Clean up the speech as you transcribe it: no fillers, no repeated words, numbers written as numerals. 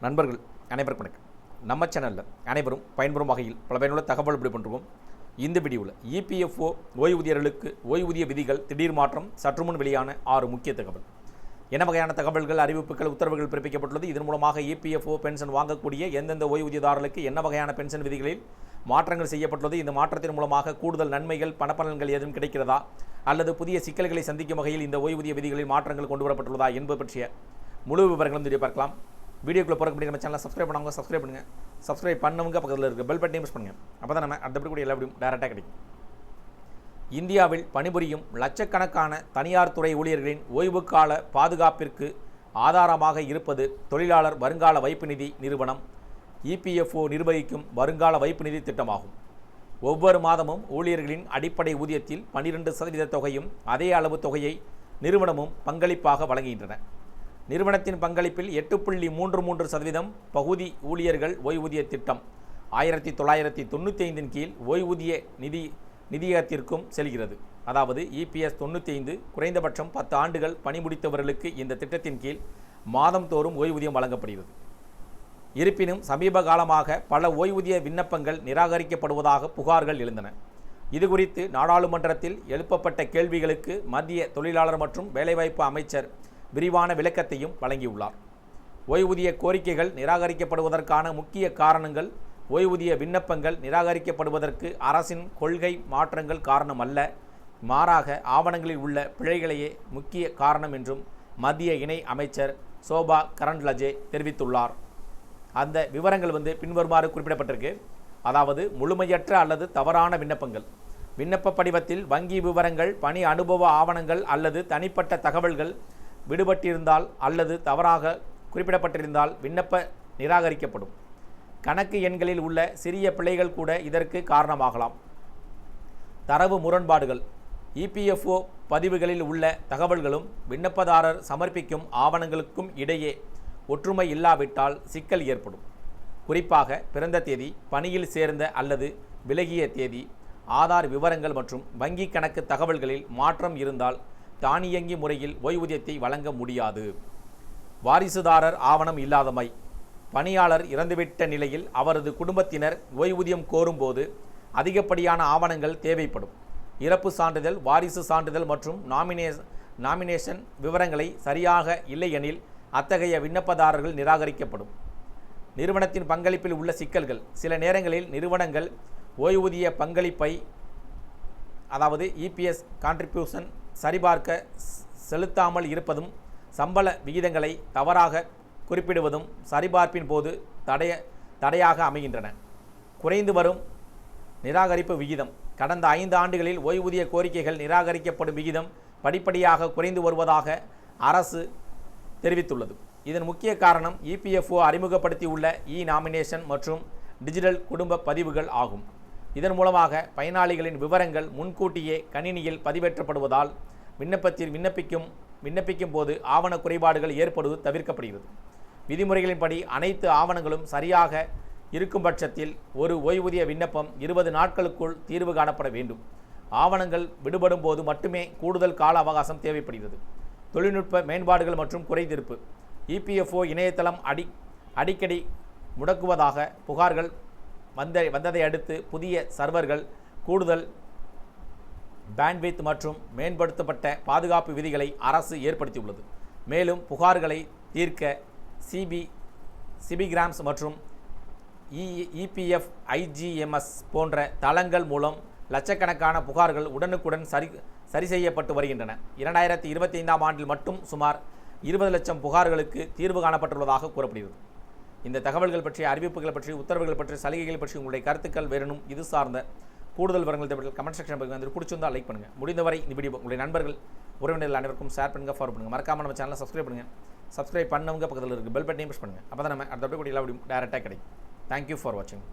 நண்பர்கள் அனைவருக்கும் வணக்கம். நம்ம சேனலில் அனைவரும் பயன்பெறும் வகையில் பல பயனுள்ள தகவல் இப்படி பண்ணுறோம். இந்த வீடியோவில் இபிஎஃப்ஓ ஓய்வூதியர்களுக்கு ஓய்வூதிய விதிகள் திடீர் மாற்றம், சற்று முன் வெளியான 6 முக்கிய தகவல். என்ன வகையான தகவல்கள், அறிவிப்புகள், உத்தரவுகள் பிறப்பிக்கப்பட்டுள்ளது? இதன் மூலமாக இபிஎஃப்ஓ பென்ஷன் வாங்கக்கூடிய எந்தெந்த ஓய்வூதியதாரர்களுக்கு என்ன வகையான பென்ஷன் விதிகளில் மாற்றங்கள் செய்யப்பட்டுள்ளது? இந்த மாற்றத்தின் மூலமாக கூடுதல் நன்மைகள், பணப்பலன்கள் ஏதும் கிடைக்கிறதா, அல்லது புதிய சிக்கல்களை சந்திக்கும் வகையில் இந்த ஓய்வூதிய விதிகளில் மாற்றங்கள் கொண்டு வரப்பட்டுள்ளதா என்பது பற்றிய முழு விவரங்களும் தெரிய பார்க்கலாம். வீடியோக்குள்ளே போகிற முடியும். நம்ம சேனலை சப்ஸ்கிரைப் பண்ணவங்க சப்ஸ்கிரைப் பண்ணுங்கள். சப்ஸ்கிரைப் பண்ணவங்க பக்கத்தில் இருக்க பெல் பட்டனை ப்ரெஸ் பண்ணுங்கள். அப்போ தான் நம்ம அடுத்தபடி கூட எல்லா வீடியும் டேரெக்டாக கிடைக்கும். இந்தியாவில் பணிபுரியும் லட்சக்கணக்கான தனியார் துறை ஊழியர்களின் ஓய்வுக்கால பாதுகாப்பிற்கு ஆதாரமாக இருப்பது தொழிலாளர் வருங்கால வைப்பு நிதி நிறுவனம் இபிஎஃப்ஓ நிர்வகிக்கும் வருங்கால வைப்பு நிதி திட்டமாகும். ஒவ்வொரு மாதமும் ஊழியர்களின் அடிப்படை ஊதியத்தில் 12% தொகையும் அதே அளவு தொகையை நிறுவனமும் பங்களிப்பாக வழங்குகின்றன. நிறுவனத்தின் பங்களிப்பில் 8.33% பகுதி ஊழியர்கள் ஓய்வூதிய திட்டம் 1995 கீழ் ஓய்வூதிய நிதியகத்திற்கும் செல்கிறது. அதாவது இபிஎஸ் 95 குறைந்தபட்சம் 10 ஆண்டுகள் பணிமுடித்தவர்களுக்கு இந்த திட்டத்தின் கீழ் மாதந்தோறும் ஓய்வூதியம் வழங்கப்படுகிறது. இருப்பினும் சமீப காலமாக பல ஓய்வூதிய விண்ணப்பங்கள் நிராகரிக்கப்படுவதாக புகார்கள் எழுந்தன. இதுகுறித்து நாடாளுமன்றத்தில் எழுப்பப்பட்ட கேள்விகளுக்கு மத்திய தொழிலாளர் மற்றும் வேலைவாய்ப்பு அமைச்சர் விரிவான விளக்கத்தையும் வழங்கியுள்ளார். ஓய்வூதிய கோரிக்கைகள் நிராகரிக்கப்படுவதற்கான முக்கிய காரணங்கள் ஓய்வூதிய விண்ணப்பங்கள் நிராகரிக்கப்படுவதற்கு அரசின் கொள்கை மாற்றங்கள் காரணம் அல்ல, மாறாக ஆவணங்களில் உள்ள பிழைகளையே முக்கிய காரணம் என்றும் மத்திய இணை அமைச்சர் சோபா கரண்ட்லஜே தெரிவித்துள்ளார். அந்த விவரங்கள் பின்வருமாறு குறிப்பிடப்பட்டிருக்கு. அதாவது முழுமையற்ற அல்லது தவறான விண்ணப்பங்கள், விண்ணப்ப படிவத்தில் வங்கி விவரங்கள், பணி அனுபவ ஆவணங்கள் அல்லது தனிப்பட்ட தகவல்கள் விடுபட்டிருந்தால் அல்லது தவறாக குறிப்பிடப்பட்டிருந்தால் விண்ணப்ப நிராகரிக்கப்படும். கணக்கு எண்களில் உள்ள சிறிய பிழைகள் கூட இதற்கு காரணமாகலாம். தரவு முரண்பாடுகள், இபிஎஃப்ஓ பதிவுகளில் உள்ள தகவல்களும் விண்ணப்பதாரர் சமர்ப்பிக்கும் ஆவணங்களுக்கும் இடையே ஒற்றுமை இல்லாவிட்டால் சிக்கல் ஏற்படும். குறிப்பாக பிறந்த தேதி, பணியில் சேர்ந்த அல்லது விலகிய தேதி, ஆதார் விவரங்கள் மற்றும் வங்கி கணக்கு தகவல்களில் மாற்றம் இருந்தால் தானியங்கி முறையில் ஓய்வூதியத்தை வழங்க முடியாது. வாரிசுதாரர் ஆவணம் இல்லாதமை, பணியாளர் இறந்துவிட்ட நிலையில் அவரது குடும்பத்தினர் ஓய்வூதியம் கோரும்போது அதிகப்படியான ஆவணங்கள் தேவைப்படும். இறப்பு சான்றிதழ், வாரிசு சான்றிதழ் மற்றும் நாமினேஷன் விவரங்களை சரியாக இல்லையெனில் அத்தகைய விண்ணப்பதாரர்கள் நிராகரிக்கப்படும். நிறுவனத்தின் பங்களிப்பில் உள்ள சிக்கல்கள், சில நேரங்களில் நிறுவனங்கள் ஓய்வூதிய பங்களிப்பை அதாவது இபிஎஸ் கான்ட்ரிபியூஷன் சரிபார்க்க செலுத்தாமல் இருப்பதும், சம்பள விகிதங்களை தவறாக குறிப்பிடுவதும் சரிபார்ப்பின் போது தடையாக அமைகின்றன. குறைந்து வரும் நிராகரிப்பு விகிதம், கடந்த 5 ஆண்டுகளில் ஓய்வூதிய கோரிக்கைகள் நிராகரிக்கப்படும் விகிதம் படிப்படியாக குறைந்து வருவதாக அரசு தெரிவித்துள்ளது. இதன் முக்கிய காரணம் இபிஎஃப்ஓ அறிமுகப்படுத்தியுள்ள நாமினேஷன் மற்றும் டிஜிட்டல் குடும்ப பதிவுகள் ஆகும். இதன் மூலமாக பயனாளிகளின் விவரங்கள் முன்கூட்டியே கணினியில் பதிவேற்றப்படுவதால் விண்ணப்பிக்கும் போது ஆவண குறைபாடுகள் ஏற்படுவது தவிர்க்கப்படுகிறது. விதிமுறைகளின்படி அனைத்து ஆவணங்களும் சரியாக இருக்கும் பட்சத்தில் ஒரு ஓய்வூதிய விண்ணப்பம் 20 நாட்களுக்குள் தீர்வு காணப்பட வேண்டும். ஆவணங்கள் விடுபடும் போது மட்டுமே கூடுதல் கால அவகாசம் தேவைப்படுகிறது. தொழில்நுட்ப மேம்பாடுகள் மற்றும் குறைதீர்ப்பு, இபிஎஃப்ஓ இணையதளம் அடிக்கடி முடக்குவதாக புகார்கள் வந்ததை அடுத்து புதிய சர்வர்கள், கூடுதல் பேண்ட்வித் மற்றும் மேம்படுத்தப்பட்ட பாதுகாப்பு விதிகளை அரசு ஏற்படுத்தியுள்ளது. மேலும் புகார்களை தீர்க்க சிபிகிராம்ஸ் மற்றும் இபிஎஃப் ஐஜிஎம்எஸ் போன்ற தளங்கள் மூலம் லட்சக்கணக்கான புகார்கள் உடனுக்குடன் சரி செய்யப்பட்டு வருகின்றன. 2025ஆம் ஆண்டில் மட்டும் சுமார் 20 லட்சம் புகார்களுக்கு தீர்வு காணப்பட்டுள்ளதாக கூறப்படுகிறது. இந்த தகவல்கள் பற்றி, அறிவிப்புகள் பற்றி, உத்தரவுகள் பற்றி, சலுகைகள் பற்றி உங்களுடைய கருத்துக்கள் வேறனும் இது சார்ந்த கூடுதல் விவரங்கள் தேவைப்பட்டால் கமெண்ட் செக்ஷன் பகுதியில் பிடிச்சிருந்தால் லைக் பண்ணுங்கள். முடிந்தவரை இந்த வீடியோ உங்களுடைய நண்பர்கள், உறவினர்கள் அனைவருக்கும் ஷேர் பண்ணுங்கள், ஃபார்வர்ட் பண்ணுங்கள். மறக்காம நம்ம சேனலை சப்ஸ்கிரைப் பண்ணுங்கள். சப்ஸ்கிரைப் பண்ணவங்க பக்கத்தில் இருக்குது பெல் பட்டனையும் ப்ரெஸ் பண்ணுங்கள். அப்போ தான் நம்ம அடுத்த கூட எல்லா வீடியும் டேரெக்டாக கிடைக்கும். தேங்க்யூ ஃபார் வாட்சிங்.